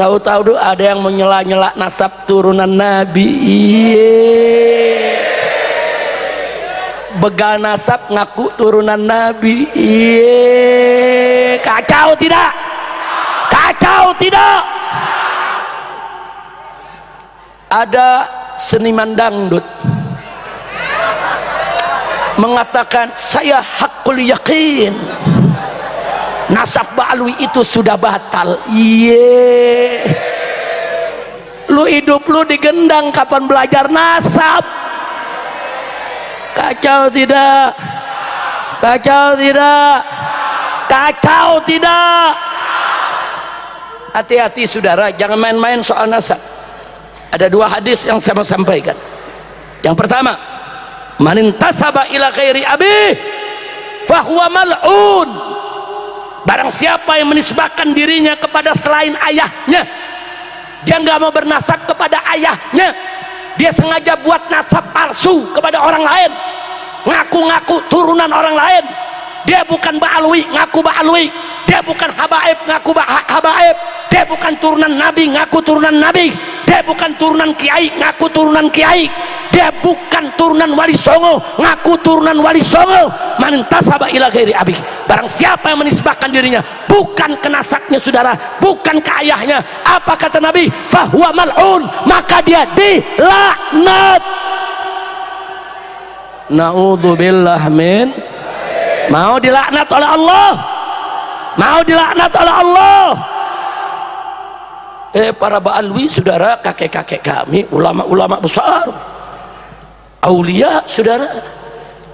Tahu-tahu ada yang menyela-nyela nasab turunan Nabi. Begal nasab ngaku turunan Nabi. Kacau tidak? Kacau tidak? Ada seniman dangdut mengatakan, saya hakul yakin nasab Ba'alwi itu sudah batal. Lu hidup lu digendang, kapan belajar nasab? Kacau tidak? Kacau tidak? Kacau tidak? Hati-hati saudara, jangan main-main soal nasab. Ada dua hadis yang saya mau sampaikan. Yang pertama, man intasaba ila ghairi abi fahuwa mal'un. Barang siapa yang menisbahkan dirinya kepada selain ayahnya, dia nggak mau bernasab kepada ayahnya, dia sengaja buat nasab palsu kepada orang lain, ngaku-ngaku turunan orang lain. Dia bukan Ba'alwi, ngaku Ba'alwi. Dia bukan Habaib, ngaku Habaib. Dia bukan turunan Nabi, ngaku turunan Nabi. Dia bukan turunan Kiai, ngaku turunan Kiai. Dia bukan turunan Wali Songo, ngaku turunan Wali Songo. Man tasaba ila ghairi abi. Barang siapa yang menisbahkan dirinya bukan ke nasabnya saudara, bukan ke ayahnya, apa kata Nabi? Fahuwa mal'un, maka dia dilaknat. Na'udzubillah min. Mau dilaknat oleh Allah? Mau dilaknat oleh Allah? Para Ba'alwi saudara, kakek-kakek kami, ulama-ulama besar, aulia saudara,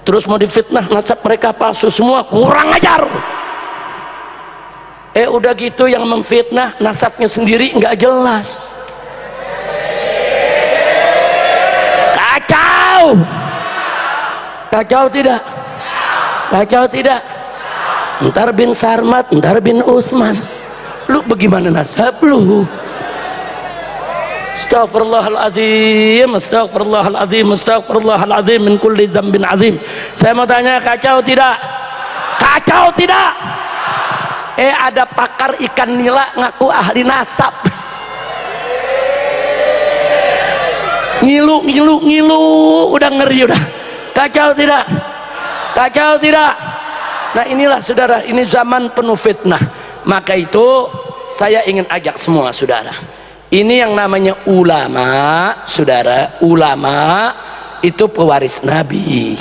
terus mau difitnah nasab mereka palsu semua, kurang ajar. Udah gitu yang memfitnah nasabnya sendiri nggak jelas. Kacau. Kacau tidak? Kacau tidak? Ntar bin Sarmat, ntar bin Utsman. Lu bagaimana nasab lu? Astaghfirullahaladzim, astaghfirullahaladzim, astaghfirullahaladzim min kulli dzambin azim. Saya mau tanya, kacau tidak? Kacau tidak? Ada pakar ikan nila ngaku ahli nasab. Ngilu, ngilu, ngilu, udah ngeri udah. Kacau tidak? Kacau tidak? Nah inilah saudara, ini zaman penuh fitnah. Maka itu saya ingin ajak semua saudara, ini yang namanya ulama saudara, ulama itu pewaris Nabi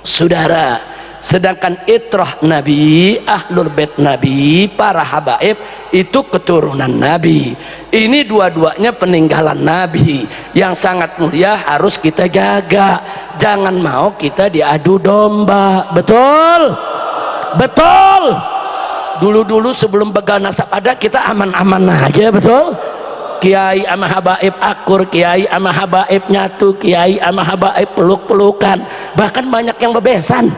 saudara. Sedangkan itrah Nabi, ahlul bait Nabi, para habaib itu keturunan Nabi. Ini dua-duanya peninggalan Nabi yang sangat mulia, harus kita jaga. Jangan mau kita diadu domba. Betul? Betul? Dulu-dulu sebelum begal nasab ada, kita aman-aman aja, betul? Kiai ama habaib akur, kiai ama habaib nyatu, kiai ama habaib peluk-pelukan. Bahkan banyak yang bebesan.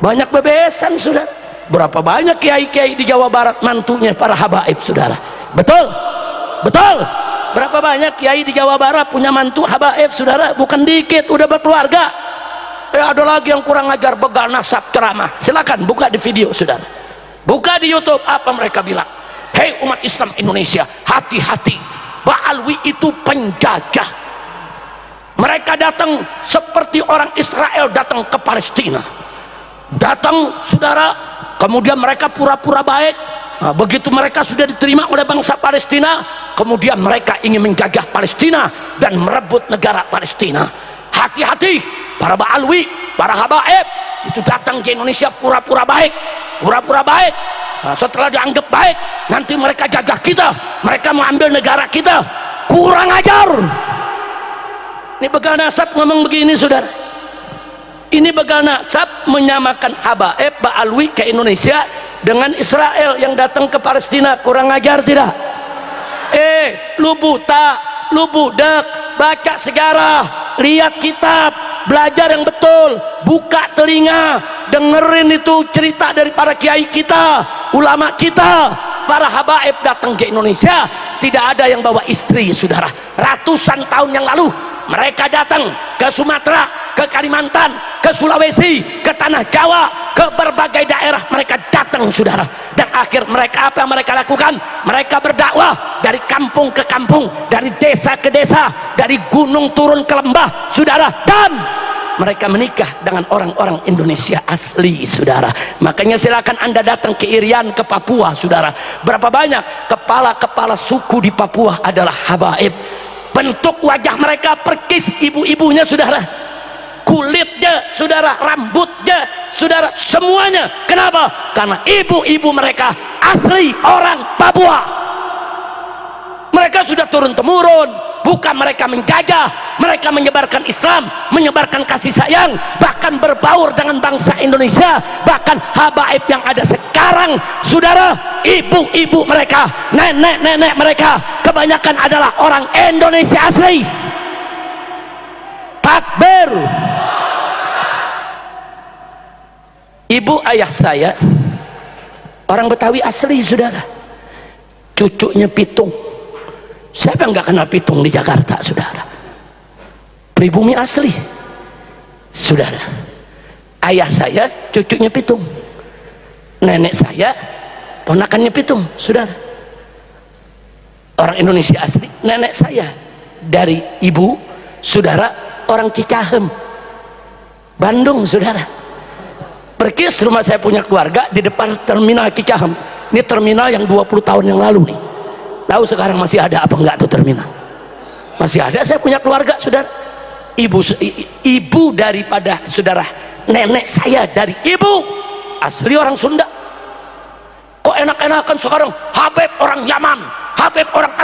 Banyak bebesan sudah. Berapa banyak kiai-kiai di Jawa Barat mantunya para habaib saudara. Betul? Betul? Berapa banyak kiai di Jawa Barat punya mantu habaib saudara? Bukan dikit, udah berkeluarga. Ada lagi yang kurang ajar begal nasab ceramah. Silakan buka di video saudara. Buka di YouTube, apa mereka bilang? Hei umat Islam Indonesia, hati-hati. Ba'alwi itu penjajah. Mereka datang seperti orang Israel datang ke Palestina. Datang saudara, kemudian mereka pura-pura baik. Nah, begitu mereka sudah diterima oleh bangsa Palestina, kemudian mereka ingin menjajah Palestina dan merebut negara Palestina. Hati-hati, para Ba'alwi, para habaib itu datang ke Indonesia pura-pura baik, pura-pura baik. Nah, setelah dianggap baik, nanti mereka jajah kita, mereka mau ambil negara kita. Kurang ajar. Ini begal nasab ngomong begini saudara. Ini begal nasab menyamakan habaib Ba'alwi ke Indonesia dengan Israel yang datang ke Palestina. Kurang ajar tidak? Lu buta, lu budak, baca sejarah, lihat kitab, belajar yang betul, buka telinga, dengerin itu cerita dari para kiai kita, ulama kita. Para habaib datang ke Indonesia, tidak ada yang bawa istri saudara. Ratusan tahun yang lalu mereka datang ke Sumatera, ke Kalimantan, ke Sulawesi, ke tanah Jawa, ke berbagai daerah mereka datang saudara. Dan akhir mereka apa yang mereka lakukan? Mereka berdakwah dari kampung kampung ke kampung, dari desa ke desa, dari gunung turun ke lembah, saudara, dan mereka menikah dengan orang-orang Indonesia asli, saudara. Makanya silakan Anda datang ke Irian, ke Papua, saudara. Berapa banyak kepala-kepala suku di Papua adalah habaib. Bentuk wajah mereka perkis ibu-ibunya, saudara. Kulitnya, saudara, rambutnya, saudara, semuanya. Kenapa? Karena ibu-ibu mereka asli orang Papua. Mereka sudah turun-temurun, bukan mereka menjajah, mereka menyebarkan Islam, menyebarkan kasih sayang, bahkan berbaur dengan bangsa Indonesia. Bahkan habaib yang ada sekarang, saudara, ibu-ibu mereka, nenek-nenek mereka, kebanyakan adalah orang Indonesia asli. Takbir. Ibu ayah saya orang Betawi asli, saudara. Cucunya pitung. Siapa yang nggak kenal pitung di Jakarta, saudara? Pribumi asli, saudara. Ayah saya cucunya pitung, nenek saya ponakannya pitung, saudara. Orang Indonesia asli. Nenek saya dari ibu, saudara, orang Cicahem, Bandung, saudara. Perkis rumah saya punya keluarga di depan terminal Cicahem. Ini terminal yang 20 tahun yang lalu nih. Tahu sekarang masih ada apa enggak tuh terminal? Masih ada. Saya punya keluarga, saudara. Ibu daripada saudara, nenek saya dari ibu asli orang Sunda. Kok enak-enakan sekarang Habib orang Yaman, Habib orang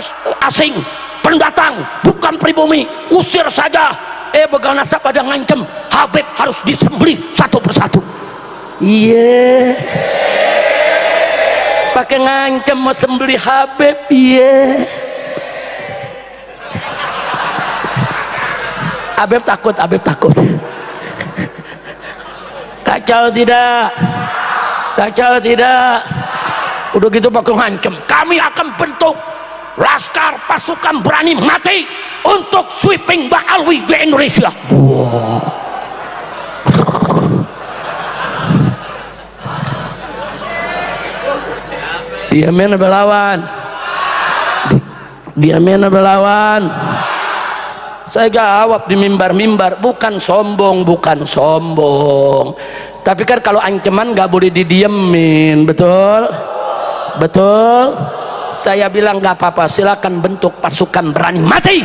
asing, pendatang, bukan pribumi, usir saja. Begal nasab pada ngancem Habib harus disembelih satu persatu. Iya, pakai ngancem mau sembelih Habib. Iya, Habib takut, Habib takut. Kacau tidak? Kacau tidak? Udah gitu pakai ngancem, kami akan bentuk laskar pasukan berani mati untuk sweeping Ba'alwi di Indonesia. Wow. Dia mana belawan, dia mana belawan. Saya jawab di mimbar-mimbar, bukan sombong, bukan sombong. Tapi kan kalau ancaman nggak boleh didiemin, betul, betul. Saya bilang nggak apa-apa, silakan bentuk pasukan berani mati.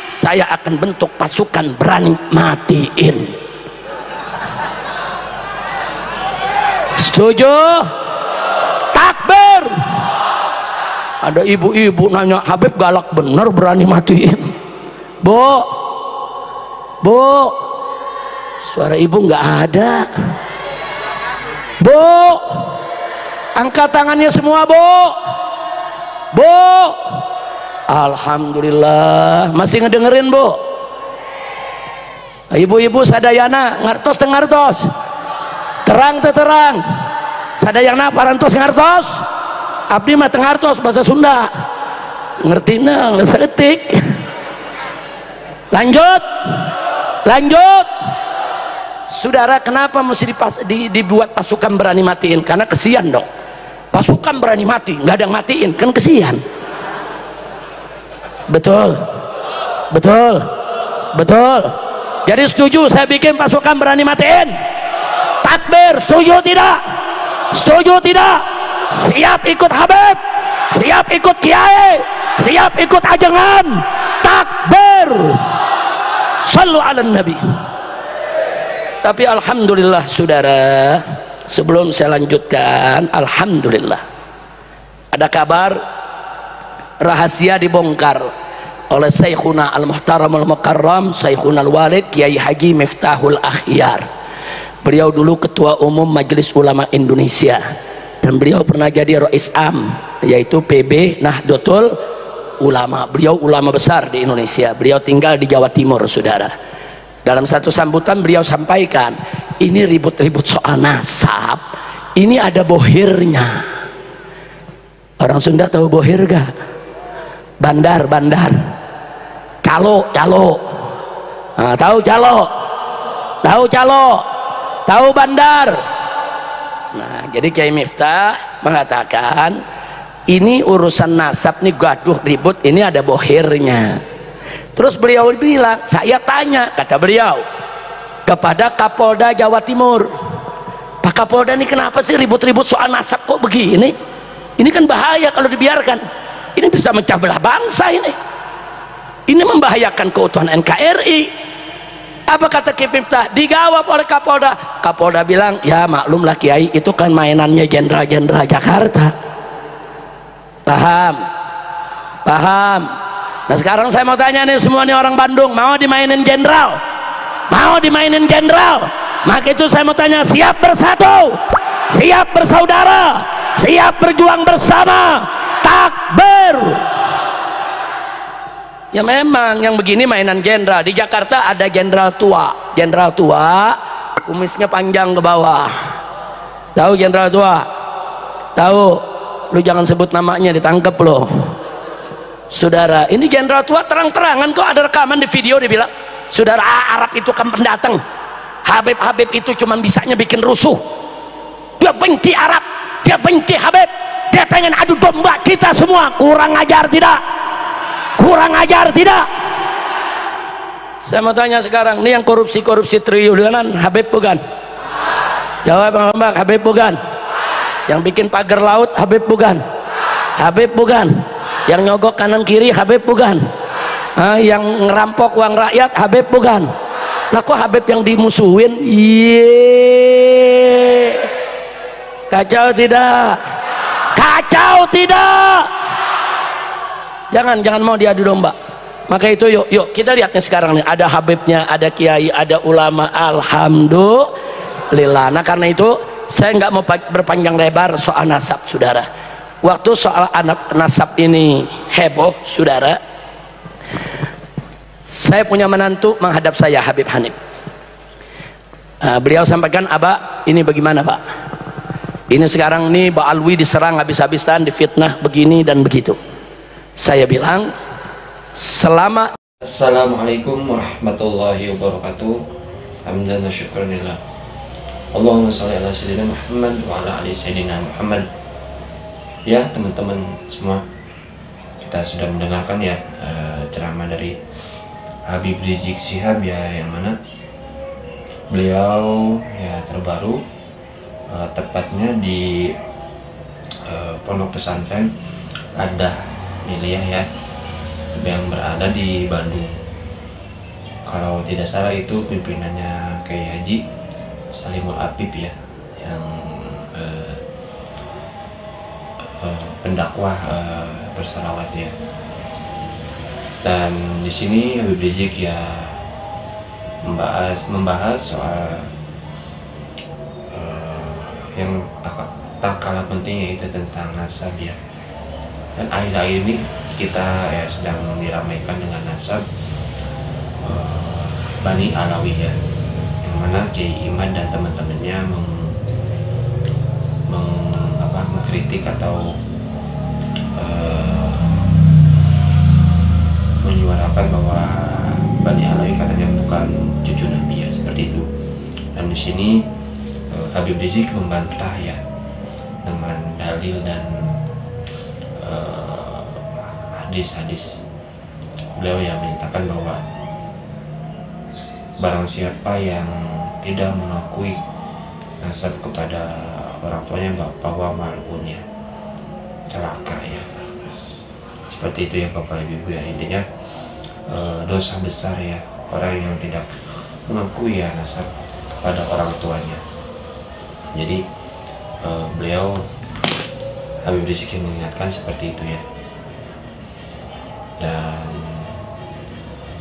Saya akan bentuk pasukan berani matiin. Setuju? Takbir. Ada ibu-ibu nanya, Habib galak bener berani matiin. Bu, bu, suara ibu nggak ada. Bu, angkat tangannya semua, bu. Bu, alhamdulillah masih ngedengerin, bu. Ibu-ibu sadayana ngartos tengartos, terang terang. Sadayana parantos ngartos, abdi mah tengartos bahasa Sunda. Ngerti nang sedetik. Lanjut, lanjut. Saudara, kenapa mesti dibuat pasukan berani matiin? Karena kesian dong. Pasukan berani mati, nggak ada yang matiin, kan kesian. Betul, betul, betul. Jadi setuju saya bikin pasukan berani matiin? Takbir, setuju tidak? Setuju tidak? Siap ikut Habib? Siap ikut Kiai? Siap ikut ajengan? Takbir. Sallu ala Nabi. Tapi alhamdulillah, saudara, sebelum saya lanjutkan, alhamdulillah ada kabar rahasia dibongkar oleh Syekhuna Al-Muhtaram Al-Mukarram, Syekhuna Al-Walid Kiai Haji Miftahul Akhyar. Beliau dulu ketua umum Majelis Ulama Indonesia dan beliau pernah jadi Rais Am, yaitu PB Nahdlatul Ulama. Beliau ulama besar di Indonesia. Beliau tinggal di Jawa Timur, saudara. Dalam satu sambutan beliau sampaikan, ini ribut-ribut soal nasab, ini ada bohirnya. Orang Sunda tahu bohir gak? Bandar, bandar. Calo, calo. Nah, tahu calo? Tahu calo? Tahu bandar? Nah, jadi Kiai Miftah mengatakan ini urusan nasab nih gaduh ribut, ini ada bohirnya. Terus beliau bilang, saya tanya, kata beliau, kepada Kapolda Jawa Timur, Pak Kapolda ini kenapa sih ribut-ribut soal nasab kok begini? Ini kan bahaya kalau dibiarkan, ini bisa mecah belah bangsa ini membahayakan keutuhan NKRI. Apa kata Kifimta? Digawab oleh Kapolda. Kapolda bilang, ya maklumlah Kiai, itu kan mainannya jenderal-jenderal Jakarta. Paham? Paham? Nah sekarang saya mau tanya nih, semua nih orang Bandung, mau dimainin jenderal? Mau dimainin jenderal? Maka itu saya mau tanya, siap bersatu? Siap bersaudara? Siap berjuang bersama? Takbir! Ya memang yang begini mainan jenderal. Di Jakarta ada jenderal tua. Jenderal tua kumisnya panjang ke bawah. Tahu jenderal tua? Tahu? Lu jangan sebut namanya, ditangkap loh. Saudara, ini jenderal tua terang-terangan kok, ada rekaman di video, dia bilang, saudara, Arab itu kan pendatang, Habib itu cuma bisanya bikin rusuh, dia benci Arab, dia benci Habib, dia pengen adu domba kita semua. Kurang ajar tidak? Kurang ajar tidak? Saya mau tanya sekarang, ini yang korupsi triliunan Habib bukan? Jawab Bang, Habib bukan? Yang bikin pagar laut Habib bukan? Habib bukan? Yang nyogok kanan kiri Habib bukan? Yang ngerampok uang rakyat Habib bukan? Nah kok Habib yang dimusuhin? Yeay, kacau tidak? Kacau tidak? Jangan mau diadu domba. Maka itu yuk kita lihatnya sekarang nih, ada Habibnya, ada kiai, ada ulama, alhamdulillah. Nah karena itu saya nggak mau berpanjang lebar soal nasab, saudara. Waktu soal anak nasab ini heboh, saudara, saya punya menantu menghadap saya, Habib Hanif. Beliau sampaikan, Abah ini bagaimana Pak? Ini sekarang nih Pak Alwi diserang habis-habisan, difitnah begini dan begitu. Saya bilang, selama Assalamualaikum warahmatullahi wabarakatuh. Hamdan wa syukranillah. Allahumma sholli ala sayyidina Muhammad wa ala ali sayyidina Muhammad. Ya teman-teman semua, kita sudah mendengarkan ya ceramah dari Habib Rizik Syihab ya, yang mana beliau ya terbaru tepatnya di pondok pesantren Adah Miliyah ya, yang berada di Bandung. Kalau tidak salah itu pimpinannya Kiai Haji Salimul Apip ya, yang pendakwah bersalawat ya. Dan di sini Habib Rizik ya membahas soal yang tak kalah pentingnya, itu tentang nasab ya. Dan akhir-akhir ini kita ya sedang diramaikan dengan nasab Bani Alawi ya, yang mana Kiai Iman dan teman-temannya mengkritik atau menyuarakan bahwa Bani Alawi katanya bukan cucu Nabi ya, seperti itu. Dan di sini Habib Rizik membantah ya dengan dalil dan hadis-hadis. Beliau yang menyatakan bahwa barang siapa yang tidak mengakui nasab kepada orang tuanya, bahwa malunnya celaka ya. Seperti itu ya Bapak Ibu ya, intinya dosa besar ya orang yang tidak mengakui ya nasab kepada orang tuanya. Jadi beliau Habib Rizik mengingatkan seperti itu ya. Dan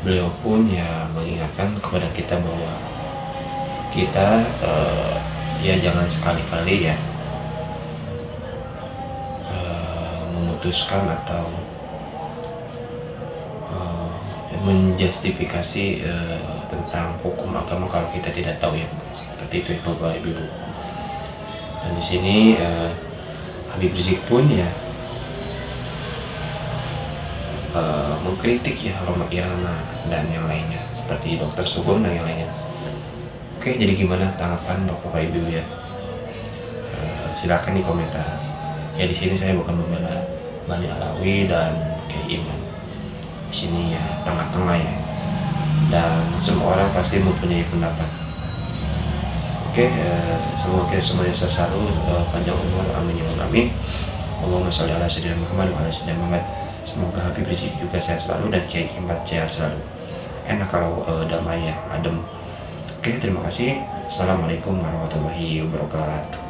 beliau pun ya mengingatkan kepada kita bahwa kita ya jangan sekali-kali ya memutuskan atau menjustifikasi tentang hukum agama kalau kita tidak tahu ya, seperti itu ya Bapak Ibu. Dan di sini Habib Rizik pun ya mengkritik ya Roma Irama dan yang lainnya, seperti Dr. Sugeng dan yang lainnya. Oke, jadi gimana tanggapan Bapak Ibu ya? Silakan di komentar. Ya di sini saya bukan membela Bani Alawi dan Kiai Iman. Di sini ya tengah-tengah ya, dan semua orang pasti mempunyai pendapat. Oke, semoga semuanya selalu panjang umur, amin ya Allah, amin. Allahumma sholli ala sayyidina Muhammad wa ala sayyidina Muhammad. Semoga Habib Rizik juga sehat selalu dan Kiai Iman sehat selalu. Enak kalau damai ya, adem. Oke, terima kasih. Assalamualaikum warahmatullahi wabarakatuh.